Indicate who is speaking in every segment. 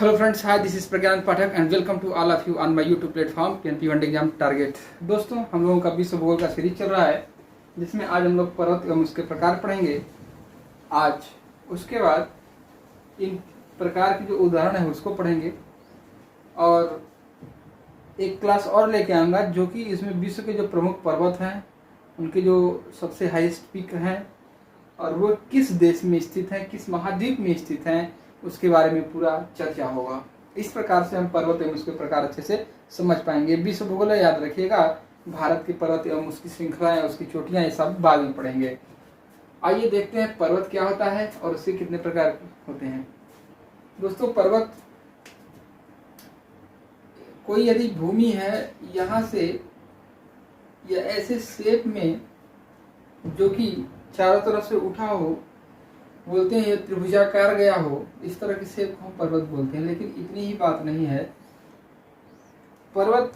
Speaker 1: Hello friends, hi, this is Pragyan Pathak and welcome to all of you on my YouTube platform PNP one exam target. दोस्तों, हम लोगों का विश्व भूगोल का सीरीज चल रहा है जिसमें आज हम लोग पर्वत एवं उसके प्रकार पढ़ेंगे। आज उसके बाद इन प्रकार के जो उदाहरण है उसको पढ़ेंगे और एक क्लास और लेके आऊँगा जो कि इसमें विश्व के जो प्रमुख पर्वत हैं उनके जो सबसे हाईएस्ट पीक हैं और वो किस देश में स्थित हैं, किस महाद्वीप में स्थित हैं, उसके बारे में पूरा चर्चा होगा। इस प्रकार से हम पर्वत एवं उसके प्रकार अच्छे से समझ पाएंगे। विश्व भूगोल याद रखिएगा, भारत के पर्वत एवं उसकी श्रृंखलाएं, उसकी चोटियां, ये सब बाद में पढ़ेंगे। आइए देखते हैं पर्वत क्या होता है और उसके कितने प्रकार होते हैं। दोस्तों, पर्वत कोई यदि भूमि है यहाँ से या ऐसे शेप में जो कि चारों तरफ से उठा हो, बोलते हैं ये त्रिभुजाकार गया हो, इस तरह के शेप को हम पर्वत बोलते हैं। लेकिन इतनी ही बात नहीं है, पर्वत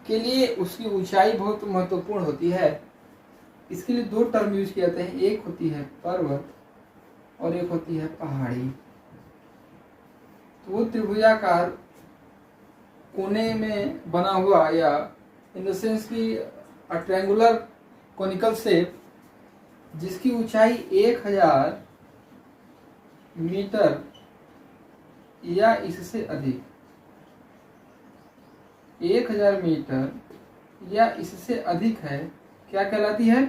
Speaker 1: के लिए उसकी ऊंचाई बहुत महत्वपूर्ण होती है। इसके लिए दो टर्म यूज किए जाते हैं, एक होती है पर्वत और एक होती है पहाड़ी। तो वो त्रिभुजाकार कोने में बना हुआ या इन द सेंस की ट्रायंगुलर कोनिकल शेप जिसकी ऊंचाई 1000 मीटर या इससे अधिक, 1000 मीटर या इससे अधिक है, क्या कहलाती है?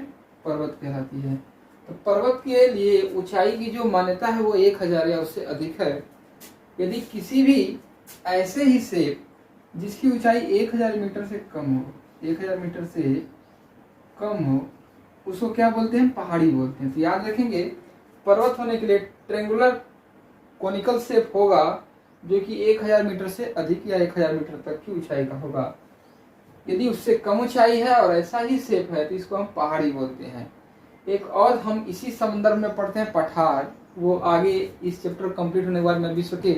Speaker 1: पर्वत कहलाती है। तो पर्वत के लिए ऊंचाई की जो मान्यता है वो 1000 या उससे अधिक है। यदि किसी भी ऐसे ही शेप जिसकी ऊंचाई 1000 मीटर से कम हो, 1000 मीटर से कम हो, उसको क्या बोलते हैं? पहाड़ी बोलते हैं। तो याद रखेंगे, पर्वत होने के लिए ट्रायंगुलर कोनिकल शेप होगा जो कि 1000 मीटर से अधिक या 1000 मीटर तक की ऊंचाई का होगा। यदि उससे कम ऊंचाई है और ऐसा ही शेप है तो इसको हम पहाड़ी बोलते हैं। एक और हम इसी संदर्भ में पढ़ते हैं पठार। वो आगे इस चैप्टर कंप्लीट होने के बाद मैं विश्व के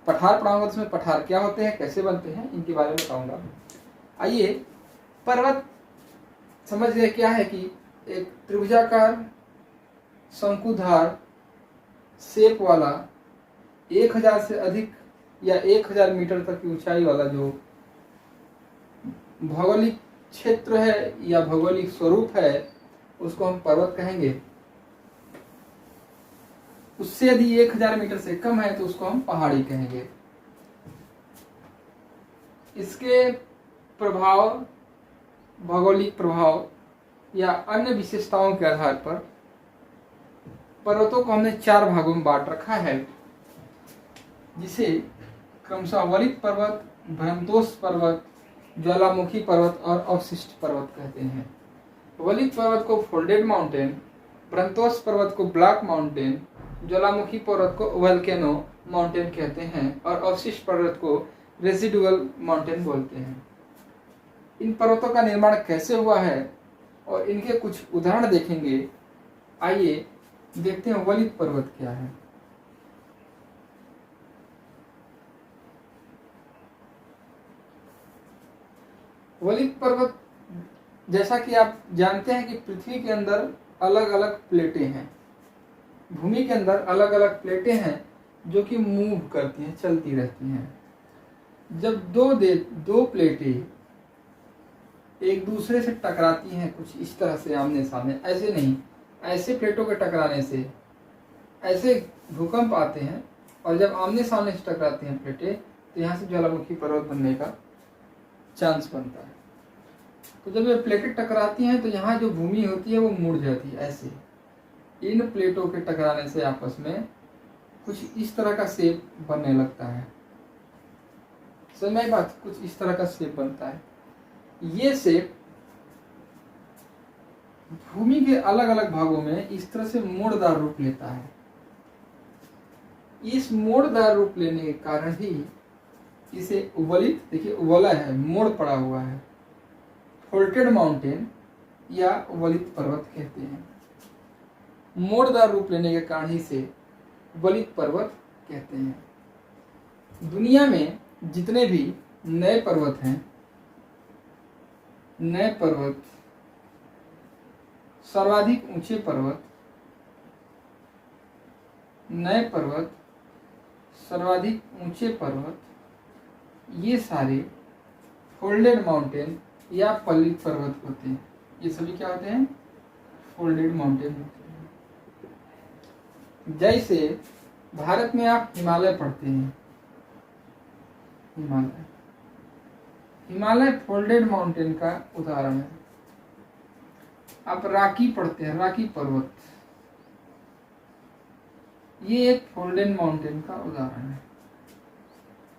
Speaker 1: पठार पढ़ाऊंगा, उसमें पठार क्या होते हैं, कैसे बनते हैं, इनके बारे में बताऊंगा। आइए, पर्वत समझ गए क्या है कि एक त्रिभुजाकार शंकुधार शेप वाला 1000 से अधिक या 1000 मीटर तक की ऊंचाई वाला जो भौगोलिक क्षेत्र है या भौगोलिक स्वरूप है उसको हम पर्वत कहेंगे। उससे यदि 1000 मीटर से कम है तो उसको हम पहाड़ी कहेंगे। इसके प्रभाव, भौगोलिक प्रभाव या अन्य विशेषताओं के आधार पर पर्वतों को हमने 4 भागों में बांट रखा है, जिसे क्रमशः वलित पर्वत, भ्रंतोष पर्वत, ज्वालामुखी पर्वत और अवशिष्ट पर्वत कहते हैं। वलित पर्वत को फोल्डेड माउंटेन, भ्रंतोष पर्वत को ब्लॉक माउंटेन, ज्वालामुखी पर्वत को वोल्केनो माउंटेन कहते हैं और अवशिष्ट पर्वत को रेसिडुअल माउंटेन बोलते हैं। इन पर्वतों का निर्माण कैसे हुआ है और इनके कुछ उदाहरण देखेंगे। आइए देखते हैं वलित पर्वत क्या है। वलित पर्वत, जैसा कि आप जानते हैं कि पृथ्वी के अंदर अलग अलग प्लेटें हैं, भूमि के अंदर अलग अलग प्लेटें हैं जो कि मूव करती हैं, चलती रहती हैं। जब दो प्लेटें एक दूसरे से टकराती हैं कुछ इस तरह से आमने सामने, ऐसे नहीं, ऐसे प्लेटों के टकराने से ऐसे भूकंप आते हैं और जब आमने सामने से टकराती हैं प्लेटें तो यहाँ से ज्वालामुखी पर्वत बनने का चांस बनता है। तो जब ये प्लेटें टकराती हैं तो यहाँ जो भूमि होती है वो मुड़ जाती है। ऐसे इन प्लेटों के टकराने से आपस में कुछ इस तरह का शेप बनने लगता है। समझ में बात? कुछ इस तरह का शेप बनता है। ये शेप भूमि के अलग अलग भागों में इस तरह से मोड़दार रूप लेता है। इस मोड़दार रूप लेने के कारण ही इसे वलित, देखिए वलय है, मोड़ पड़ा हुआ है, फोल्डेड माउंटेन या वलित पर्वत कहते हैं। मोड़दार रूप लेने के कारण ही से वलित पर्वत कहते हैं। दुनिया में जितने भी नए पर्वत हैं, नए पर्वत, सर्वाधिक ऊंचे पर्वत, नए पर्वत, सर्वाधिक ऊंचे पर्वत, ये सारे फोल्डेड माउंटेन या पल्लित पर्वत होते हैं। ये सभी क्या होते हैं? फोल्डेड माउंटेन होते हैं। जैसे भारत में आप हिमालय पढ़ते हैं, हिमालय फोल्डेड माउंटेन का उदाहरण है। आप राकी पढ़ते हैं, राकी पर्वत, ये एक फोल्डेड माउंटेन का उदाहरण है।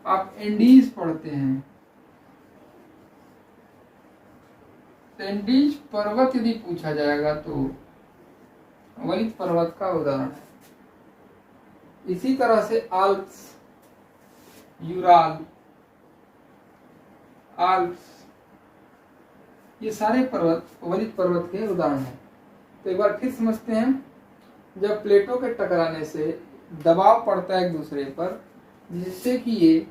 Speaker 1: आप एंडीज पढ़ते हैं, एंडीज पर्वत यदि पूछा जाएगा तो वलित पर्वत का उदाहरण है। इसी तरह से आल्प्स, यूराल, आल्प्स, ये सारे पर्वत वलित पर्वत के उदाहरण हैं। तो एक बार फिर समझते हैं, जब प्लेटों के टकराने से दबाव पड़ता है एक दूसरे पर, जिससे कि ये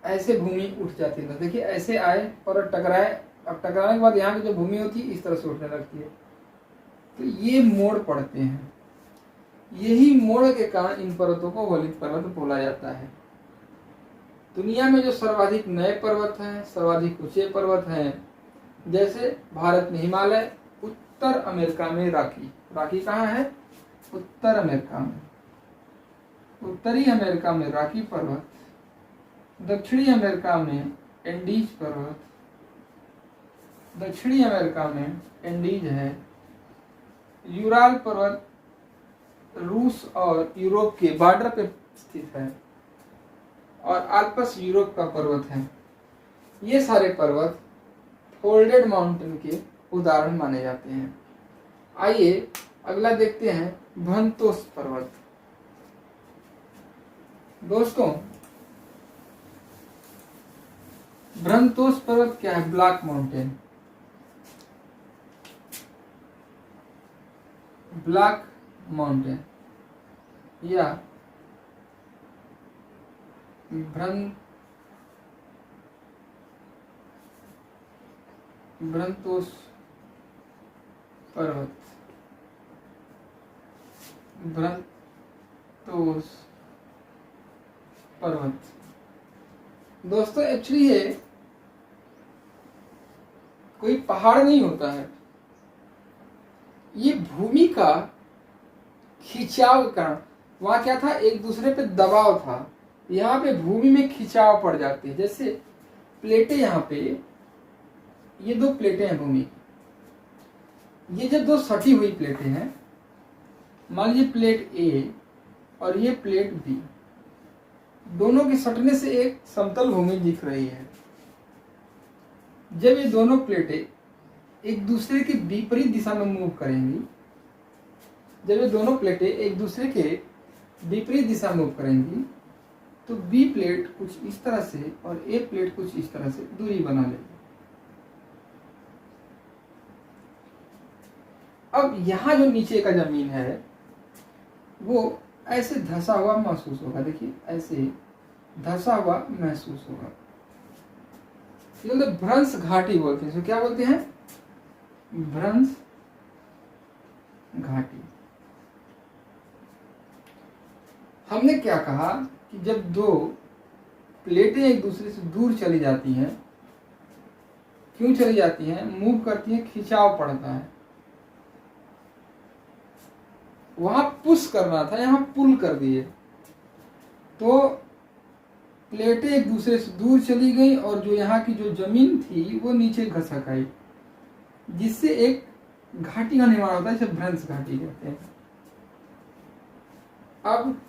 Speaker 1: ऐसे भूमि उठ जाती है। देखिए ऐसे आए और टकराए, अब टकराने के बाद यहाँ की जो भूमि होती है इस तरह से उठने लगती है, तो ये मोड़ पड़ते हैं। यही मोड़ के कारण इन पर्वतों को वलित पर्वत बोला जाता है। दुनिया में जो सर्वाधिक नए पर्वत हैं, सर्वाधिक ऊंचे पर्वत हैं, जैसे भारत में हिमालय, उत्तर अमेरिका में राकी। राकी कहाँ है? उत्तर अमेरिका में। उत्तरी अमेरिका में राकी पर्वत, दक्षिणी अमेरिका में एंडीज पर्वत, दक्षिणी अमेरिका में एंडीज है। यूराल पर्वत रूस और यूरोप के बॉर्डर पे स्थित है, और आल्प्स यूरोप का पर्वत है। ये सारे पर्वत फोल्डेड माउंटेन के उदाहरण माने जाते हैं। आइए अगला देखते हैं, भ्रंतोस पर्वत। दोस्तों, भ्रंतोस पर्वत क्या है? ब्लैक माउंटेन, ब्लैक माउंटेन या भ्रंतोस पर्वत, भ्रंतोस पर्वत। दोस्तों एक्चुअली ये कोई पहाड़ नहीं होता है, ये भूमि का खिंचाव का, वहां क्या था, एक दूसरे पे दबाव था, यहाँ पे भूमि में खिंचाव पड़ जाती है। जैसे प्लेटें, यहाँ पे ये दो प्लेटें हैं भूमि की, ये जो दो सटी हुई प्लेटें हैं, मान लीजिए प्लेट ए और ये प्लेट बी, दोनों के सटने से एक समतल भूमि दिख रही है। जब ये दोनों प्लेटें एक दूसरे के विपरीत दिशा में मूव करेंगी, जब ये दोनों प्लेटें एक दूसरे के विपरीत दिशा मूव करेंगी, तो बी प्लेट कुछ इस तरह से और ए प्लेट कुछ इस तरह से दूरी बना लेगी। अब यहां जो नीचे का जमीन है वो ऐसे धंसा हुआ महसूस होगा। देखिए ऐसे धंसा हुआ महसूस होगा। ये भ्रंश घाटी बोलते हैं। इसको क्या बोलते हैं? भ्रंश घाटी। हमने क्या कहा कि जब दो प्लेटें एक दूसरे से दूर चली जाती हैं, क्यों चली जाती हैं? मूव करती हैं, खिंचाव पड़ता है। वहां पुश करना था, यहां पुल कर दिए, तो प्लेटें एक दूसरे से दूर चली गई और जो यहाँ की जो जमीन थी वो नीचे घसक आई, जिससे एक घाटी का निर्माण होता है, जिसे भ्रंश घाटी कहते हैं। अब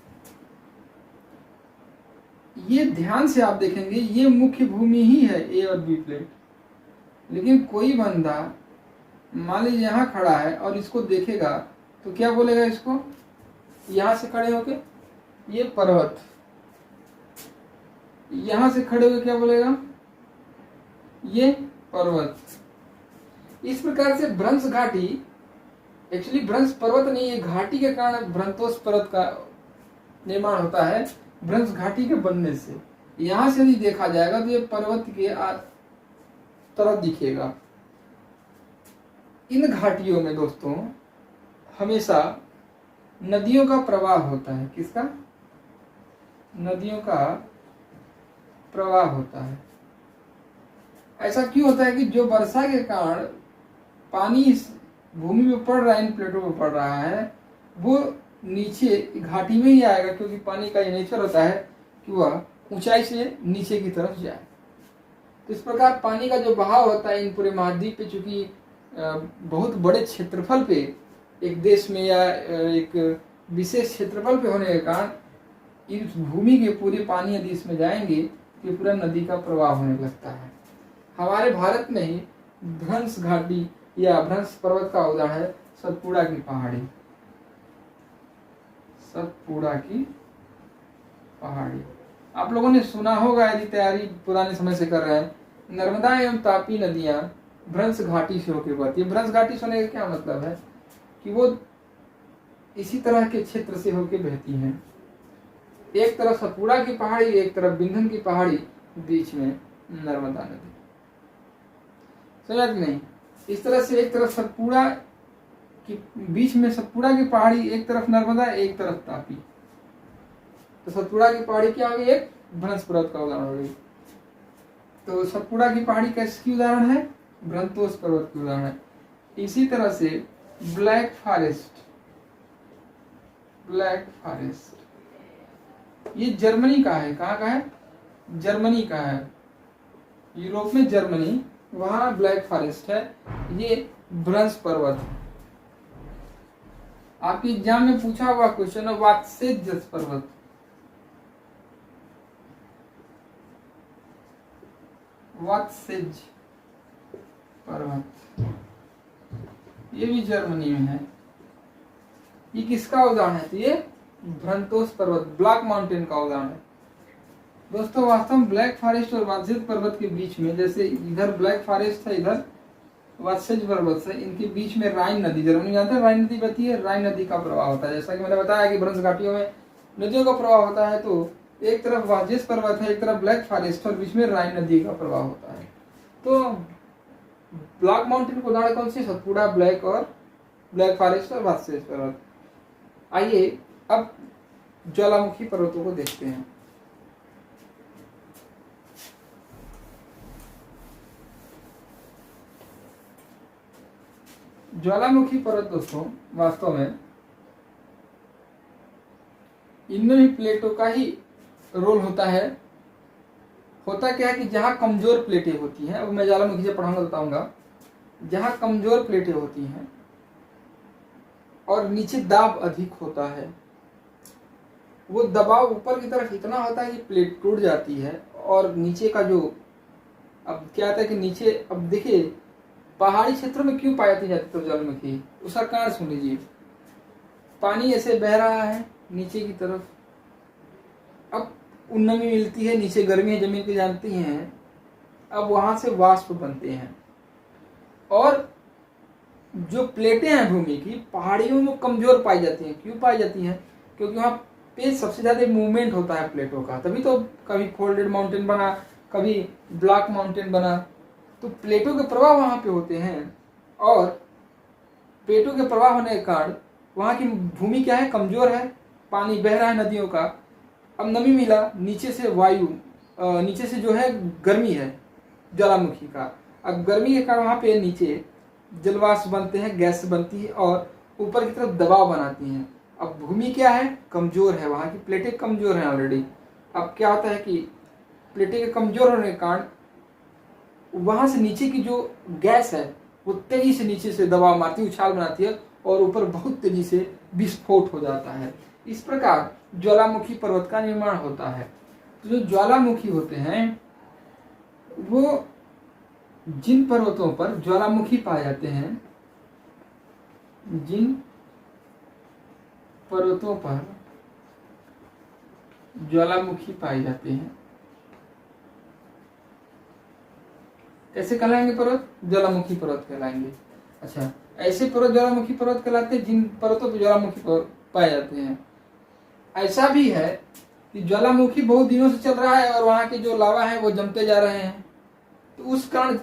Speaker 1: ये ध्यान से आप देखेंगे, ये मुख्य भूमि ही है ए और बी प्लेट, लेकिन कोई बंदा मान लीजिए यहाँ खड़ा है और इसको देखेगा तो क्या बोलेगा? इसको यहां से खड़े होके ये पर्वत, यहां से खड़े होके क्या बोलेगा? ये पर्वत। इस प्रकार से भ्रंश घाटी, एक्चुअली भ्रंश पर्वत नहीं, ये घाटी के कारण भ्रंतोस पर्वत का निर्माण होता है। भ्रंश घाटी के बनने से यहां से यदि देखा जाएगा तो ये पर्वत के तरफ दिखेगा। इन घाटियों में दोस्तों हमेशा नदियों का प्रवाह होता है। किसका? नदियों का प्रवाह होता है। ऐसा क्यों होता है कि जो वर्षा के कारण पानी इस भूमि में पड़ रहा है, इन प्लेटों में पड़ रहा है, वो नीचे घाटी में ही आएगा, क्योंकि पानी का ये नेचर होता है कि वह ऊंचाई से नीचे की तरफ जाए। तो इस प्रकार पानी का जो बहाव होता है इन पूरे महाद्वीप पे, चूंकि बहुत बड़े क्षेत्रफल पे एक देश में या एक विशेष क्षेत्रफल पे होने के कारण इस भूमि के पूरे पानी यदि इसमें जाएंगे तो पूरा नदी का प्रवाह होने लगता है। हमारे भारत में ही भ्रंश घाटी या भ्रंश पर्वत का उदाहरण है सतपुड़ा की पहाड़ी। सतपुड़ा की पहाड़ी आप लोगों ने सुना होगा यदि तैयारी पुराने समय से कर रहे हैं। नर्मदा एवं तापी नदियां भ्रंश घाटी से होकर बहती है। भ्रंश घाटी से होने का क्या मतलब है कि वो इसी तरह के क्षेत्र से होकर बहती हैं। एक तरफ सतपुड़ा की पहाड़ी, एक तरफ विंध्य की पहाड़ी, बीच में नर्मदा नदी। समझा कि नहीं? इस तरह से एक तरफ सतपुड़ा की, बीच में सतपुड़ा की पहाड़ी, एक तरफ नर्मदा, एक तरफ तापी। तो सतपुड़ा की पहाड़ी क्या होगी? एक भ्रंश पर्वत का उदाहरण होगी। तो सतपुड़ा की पहाड़ी कैसी उदाहरण है? भ्रंतोष पर्वत की उदाहरण है। इसी तरह से ब्लैक फॉरेस्ट, ब्लैक फॉरेस्ट ये जर्मनी का है। कहाँ का है? जर्मनी का है। यूरोप में जर्मनी, वहां ब्लैक फॉरेस्ट है। ये भ्रंश पर्वत है। आपकी एग्जाम में पूछा हुआ क्वेश्चन है वात्सेज पर्वत। वात्सेज पर्वत ये भी जर्मनी में है। ये किसका उदाहरण है? तो ये भ्रंतोष पर्वत, ब्लैक माउंटेन का उदाहरण है। दोस्तों वास्तव में ब्लैक फॉरेस्ट और वात्सेज पर्वत के बीच में, जैसे इधर ब्लैक फॉरेस्ट है, इधर वात्सेज पर्वत है, इनके बीच में राइन नदी, जर्मनी जानते हैं राइन नदी बहती है। राइन नदी का प्रवाह होता है। जैसा कि मैंने बताया कि भ्रंश घाटियों में नदियों का प्रवाह होता है, तो एक तरफ वात्सेज पर्वत है, एक तरफ ब्लैक फॉरेस्ट और बीच में राइन नदी का प्रवाह होता है। तो ब्लैक माउंटेन को उदाहरण कौन सी? सतपुड़ा, ब्लैक और ब्लैक फॉरेस्ट और वात्सेज पर्वत। आइए अब ज्वालामुखी पर्वतों को देखते हैं। ज्वालामुखी पर्वत दोस्तों वास्तव में इनमें भी प्लेटों का ही रोल होता है। होता क्या है कि जहां कमजोर प्लेटें होती हैं, अब मैं ज्वालामुखी से पढ़ाऊंगा बताऊंगा, जहां कमजोर प्लेटें होती हैं और नीचे दाब अधिक होता है, वो दबाव ऊपर की तरफ इतना होता है कि प्लेट टूट जाती है। और नीचे का जो, अब क्या आता है कि नीचे, अब देखिए पहाड़ी क्षेत्रों में क्यों पाई जाती तो ज्वालामुखी, उसका कारण सुन लीजिए। पानी ऐसे बह रहा है नीचे की तरफ, अब नमी मिलती है, नीचे गर्मी है जमीन की जानती हैं, अब वहां से वाष्प बनते हैं। और जो प्लेटें हैं भूमि की पहाड़ियों में कमजोर पाई जाती हैं। क्यों पाई जाती हैं? क्योंकि वहां पे सबसे ज्यादा मूवमेंट होता है प्लेटों का, तभी तो कभी फोल्डेड माउंटेन बना, कभी ब्लॉक माउंटेन बना। तो प्लेटों के प्रवाह वहां पे होते हैं, और प्लेटों के प्रवाह होने के कारण वहां की भूमि क्या है? कमजोर है। पानी बह रहा है नदियों का, अब नमी मिला, नीचे से वायु, नीचे से जो है गर्मी है ज्वालामुखी का, अब गर्मी के कारण वहां पे नीचे जलवाष्प बनते हैं, गैस बनती है और ऊपर की तरफ दबाव बनाती हैं। अब भूमि क्या है? कमजोर है, वहां की प्लेटें कमजोर हैं ऑलरेडी। अब क्या होता है कि प्लेटें के कमजोर होने के कारण वहां से नीचे की जो गैस है वो तेजी से नीचे से दबाव मारती है, उछाल बनाती है और ऊपर बहुत तेजी से विस्फोट हो जाता है। इस प्रकार ज्वालामुखी पर्वत का निर्माण होता है। तो जो ज्वालामुखी होते हैं वो जिन पर्वतों पर ज्वालामुखी पाए जाते हैं, जिन पर्वतों पर ज्वालामुखी पाए जाते हैं, कैसे कहलाएंगे पर्वत? ज्वालामुखी पर्वत कहलाएंगे। अच्छा, ऐसे पर्वत ज्वालामुखी पर्वत कहलाते हैं जिन पर्वतों पर ज्वालामुखी पाए जाते हैं। ऐसा भी है कि ज्वालामुखी बहुत दिनों से चल रहा है और वहां के जो लावा है वो जमते जा रहे हैं, तो उस कारण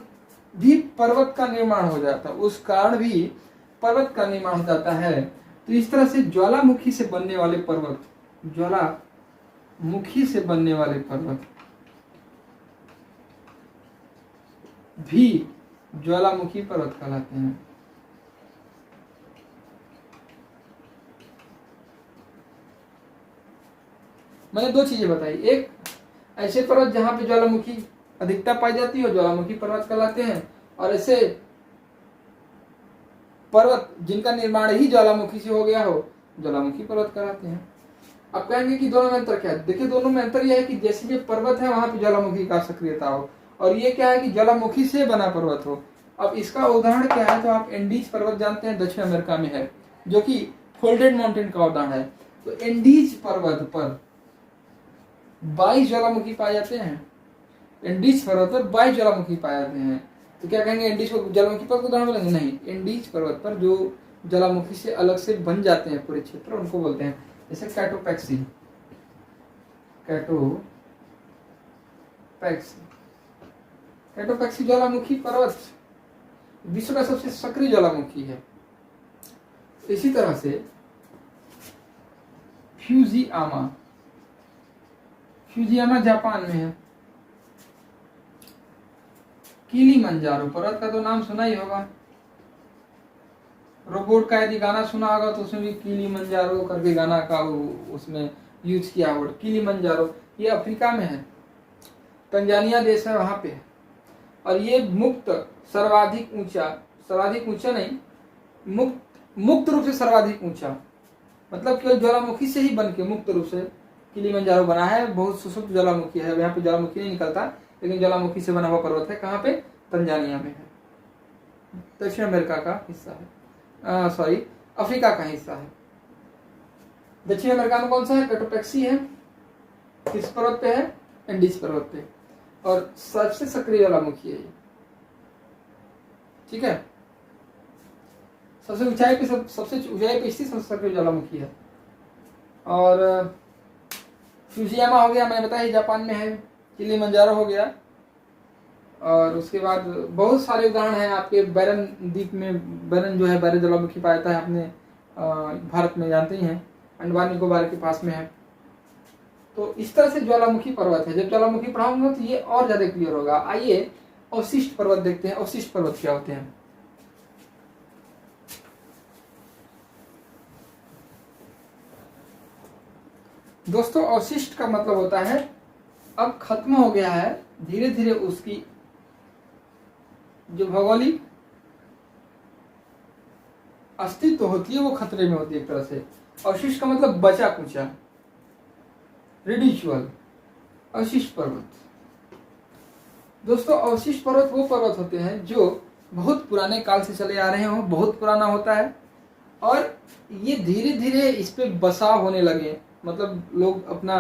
Speaker 1: भी पर्वत का निर्माण हो जाता है, उस कारण भी पर्वत का निर्माण हो जाता है। तो इस तरह से ज्वालामुखी से बनने वाले पर्वत मुखी से बनने वाले पर्वत भी ज्वालामुखी पर्वत कहलाते हैं। मैंने दो चीजें बताई, एक ऐसे पर्वत जहां पे ज्वालामुखी अधिकता पाई जाती है ज्वालामुखी पर्वत कहलाते हैं, और ऐसे पर्वत जिनका निर्माण ही ज्वालामुखी से हो गया हो ज्वालामुखी पर्वत कहलाते हैं। अब कहेंगे कि दोनों में अंतर क्या है? देखिए दोनों में अंतर यह है कि जैसे ये पर्वत है वहां पे ज्वालामुखी का सक्रियता हो, और ये क्या है कि ज्वालामुखी से बना पर्वत हो। अब इसका उदाहरण क्या है? तो आप एंडीज पर्वत जानते हैं, दक्षिण अमेरिका में है, जो कि फोल्डेड माउंटेन का उदाहरण है। तो एंडीज पर्वत पर 22 ज्वालामुखी पाए जाते हैं। एंडीज पर्वत पर 22 ज्वालामुखी पाए जाते हैं। तो क्या कहेंगे, एंडीज को ज्वालामुखी पर्वत उदाहरण बोलेंगे? नहीं, एंडीज पर्वत पर जो ज्वालामुखी से अलग से बन जाते हैं पूरे क्षेत्र, उनको बोलते हैं। जैसे कैटोपैक्सी, कैटोपैक्सी ज्वालामुखी पर्वत विश्व का सबसे सक्रिय ज्वालामुखी है। इसी तरह से फ्यूजियामा जापान में है। किलिमंजारो पर्वत का तो नाम सुना ही होगा, रोबोट का यदि गाना सुना होगा तो उसमें भी किलिमंजारो करके गाना का उसमें यूज किया हुआ। किलिमंजारो ये अफ्रीका में है, तंजानिया देश है वहां पे, और ये सर्वाधिक ऊंचा नहीं, मुक्त रूप से सर्वाधिक ऊंचा, मतलब केवल ज्वालामुखी से ही बन के मुक्त रूप से किलिमंजारो बना है। बहुत सुसुप्त ज्वालामुखी है, यहाँ पे ज्वालामुखी नहीं निकलता, लेकिन ज्वालामुखी से बना हुआ पर्वत है। कहाँ पे? तंजानिया में है, दक्षिण अमेरिका का हिस्सा है, अफ्रीका का हिस्सा है। दक्षिण अमेरिका में कौन सा है? कैटोपैक्सी है। किस पर्वत पे है? एंडीज पर्वत पे, और सबसे सक्रिय ज्वालामुखी है ये। ठीक है, सबसे ऊंचाई पे स्थित सबसे सक्रिय ज्वालामुखी है। और फ्यूजियामा हो गया, मैंने बताया जापान में है। किलिमंजारो हो गया, और उसके बाद बहुत सारे उदाहरण हैं आपके। बैरन द्वीप में बैरन जो है, बैरन ज्वालामुखी पाया जाता है अपने भारत में, जानते ही हैं, अंडमान निकोबार के पास में है। तो इस तरह से ज्वालामुखी पर्वत है। जब ज्वालामुखी पढ़ाऊंगा तो ये और ज्यादा क्लियर होगा। आइए अवशिष्ट पर्वत देखते हैं। अवशिष्ट पर्वत क्या होते हैं? दोस्तों, अवशिष्ट का मतलब होता है अब खत्म हो गया है, धीरे धीरे उसकी जो भौगोलिक अस्तित्व होती है वो खतरे में होती है एक तरह से। अवशिष्ट का मतलब बचा कुचा, रिडिचुअल। अवशिष्ट पर्वत, दोस्तों अवशिष्ट पर्वत वो पर्वत होते हैं जो बहुत पुराने काल से चले आ रहे हो, बहुत पुराना होता है, और ये धीरे धीरे इस पे बसाव होने लगे, मतलब लोग अपना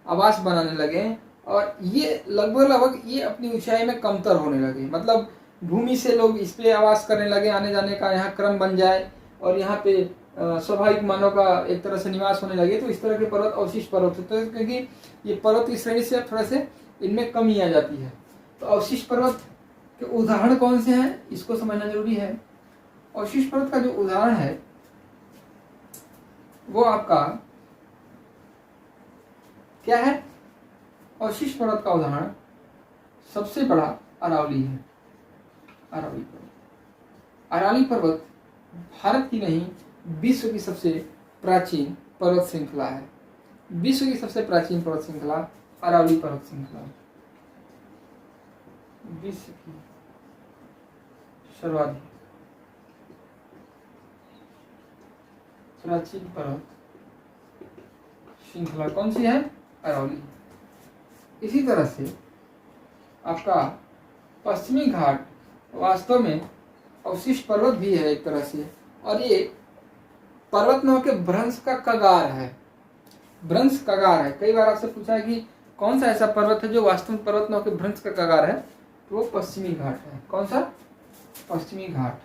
Speaker 1: आवास बनाने लगे, और ये लगभग ये अपनी ऊंचाई में कमतर होने लगे। मतलब भूमि से लोग इस पे आवास करने लगे, आने जाने का यहाँ क्रम बन जाए, और यहाँ पे स्वाभाविक मानव का एक तरह से निवास होने लगे। तो इस तरह के पर्वत अवशिष्ट पर्वत होते हैं, क्योंकि ये पर्वत की श्रेणी से थोड़ा से इनमें कमी आ जाती है। तो अवशिष्ट पर्वत के उदाहरण कौन से हैं, इसको समझना जरूरी है। अवशिष्ट पर्वत का जो उदाहरण है वो आपका क्या है? अवशिष्ट पर्वत का उदाहरण सबसे बड़ा अरावली है। अरावली पर्वत भारत की नहीं, विश्व की सबसे प्राचीन पर्वत श्रृंखला है। विश्व की सबसे प्राचीन पर्वत श्रृंखला अरावली पर्वत श्रृंखला, विश्व की सर्वाधिक प्राचीन पर्वत श्रृंखला कौन सी है? अरावली। इसी तरह से आपका पश्चिमी घाट वास्तव में अवशिष्ट पर्वत भी है एक तरह से, और ये पर्वत न होकर भ्रंश का कगार है। भ्रंश कगार है। कई बार आपसे पूछा है कि कौन सा ऐसा पर्वत है जो वास्तव में पर्वत न होकर भ्रंश का कगार है, तो वो पश्चिमी घाट है। कौन सा? पश्चिमी घाट।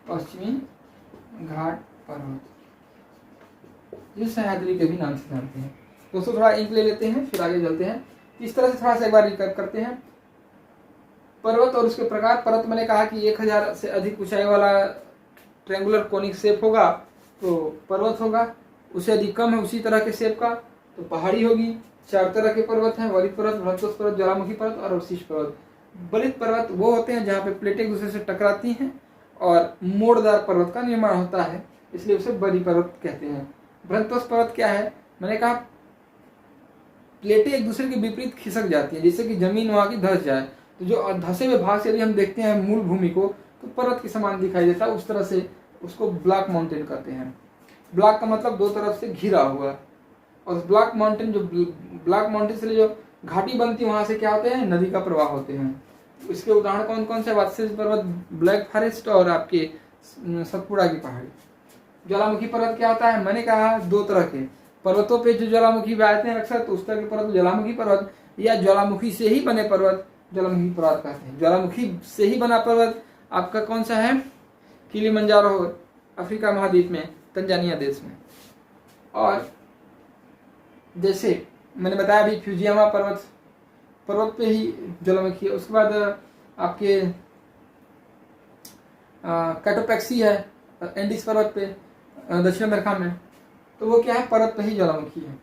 Speaker 1: पश्चिमी घाट पर्वत, जिस सह्याद्री के भी नाम से जानते हैं। दोस्तों थोड़ा इंक ले लेते हैं, फिर आगे चलते हैं। इस तरह से थोड़ा सा एक बार रिकैप करते हैं। पर्वत और उसके प्रकार। पर्वत मैंने कहा कि 1000 से अधिक ऊंचाई वाला ट्रायंगुलर कोनिक शेप होगा तो पर्वत होगा। उससे अधिक कम है उसी तरह के शेप का तो पहाड़ी होगी। 4 तरह के पर्वत हैं, वलित पर्वत, भ्रंतोष पर्वत, ज्वालामुखी पर्वत और अवशिष्ट पर्वत। वलित पर्वत वो होते हैं जहाँ पे प्लेटें एक दूसरे से टकराती हैं और मोड़दार पर्वत का निर्माण होता है, इसलिए उसे बली पर्वत कहते हैं। भ्रंतोष पर्वत क्या है, मैंने कहा प्लेटें एक दूसरे के विपरीत खिसक जाती हैं, जिससे कि जमीन वहां की धंस जाए। तो जो धंसे हुए भाग से यदि हम देखते हैं मूल भूमि को तो पर्वत के समान दिखाई देता है, उस तरह से उसको ब्लॉक माउंटेन कहते हैं। ब्लॉक का मतलब 2 तरफ से घिरा हुआ, और ब्लॉक माउंटेन जो ब्लॉक माउंटेन से जो घाटी बनती है वहां से क्या होते हैं, नदी का प्रवाह होते हैं। इसके उदाहरण कौन कौन से, वात्स्य पर्वत, ब्लैक फॉरेस्ट और आपके सतपुड़ा की पहाड़ी। ज्वालामुखी पर्वत क्या होता है, मैंने कहा 2 तरह के पर्वतों पे जो ज्वालामुखी आते हैं अक्सर, तो उस तरह के पर्वत ज्वालामुखी पर्वत, या ज्वालामुखी से ही बने पर्वत ज्वालामुखी पर्वत कहते हैं। ज्वालामुखी से ही बना पर्वत आपका कौन सा है, किलिमंजारो, अफ्रीका महाद्वीप में, तंजानिया देश में। और जैसे मैंने बताया अभी फ्यूजियामा पर्वत पे ही ज्वालामुखी है। उसके बाद आपके कैटोपैक्सी है एंडीज पर्वत पे दक्षिण अमेरिका में, तो वो क्या है, पर्वत पे ही ज्वालामुखी है।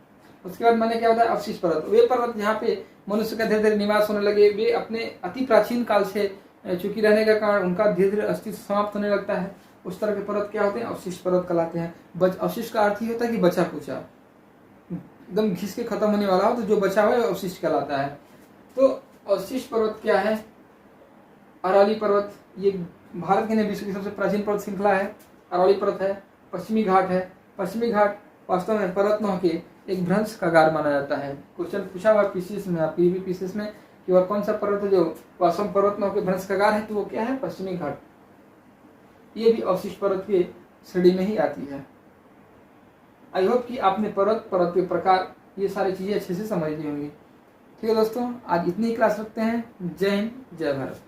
Speaker 1: उसके बाद मैंने क्या बताया, अवशिष्ट पर्वत, वे पर्वत जहाँ पे मनुष्य का धीरे धीरे निवास होने लगे, वे अपने अति प्राचीन काल से चूंकि रहने के कारण उनका धीरे धीरे अस्तित्व समाप्त होने लगता है, उस तरह के पर्वत क्या होते हैं, अवशिष्ट पर्वत कहलाते हैं। अवशिष्ट का अर्थ ही होता है कि बचा कुचा, एकदम घिस के खत्म होने वाला हो, तो जो बचा हुआ है अवशिष्ट कहलाता है। तो अवशिष्ट पर्वत क्या है, अरावली पर्वत, ये भारत के विश्व की सबसे प्राचीन पर्वत श्रृंखला है, अरावली पर्वत है। पश्चिमी घाट है, पश्चिमी घाट वास्तव में पर्वत न होकर एक भ्रंश का गार माना जाता है। क्वेश्चन पूछा हुआ पीसीएस में, आपकी भी पीसीएस में, कि वह कौन सा पर्वत है जो वास्तव में पर्वत न होकर भ्रंश का गार है, तो वो क्या है, पश्चिमी घाट। ये भी अवशिष्ट पर्वत की श्रेणी में ही आती है। आई होप कि आपने पर्वत के प्रकार ये सारी चीजें अच्छे से समझ ली होंगी। ठीक है दोस्तों, आज इतनी ही क्लास रखते हैं। जय हिंद, जय भारत।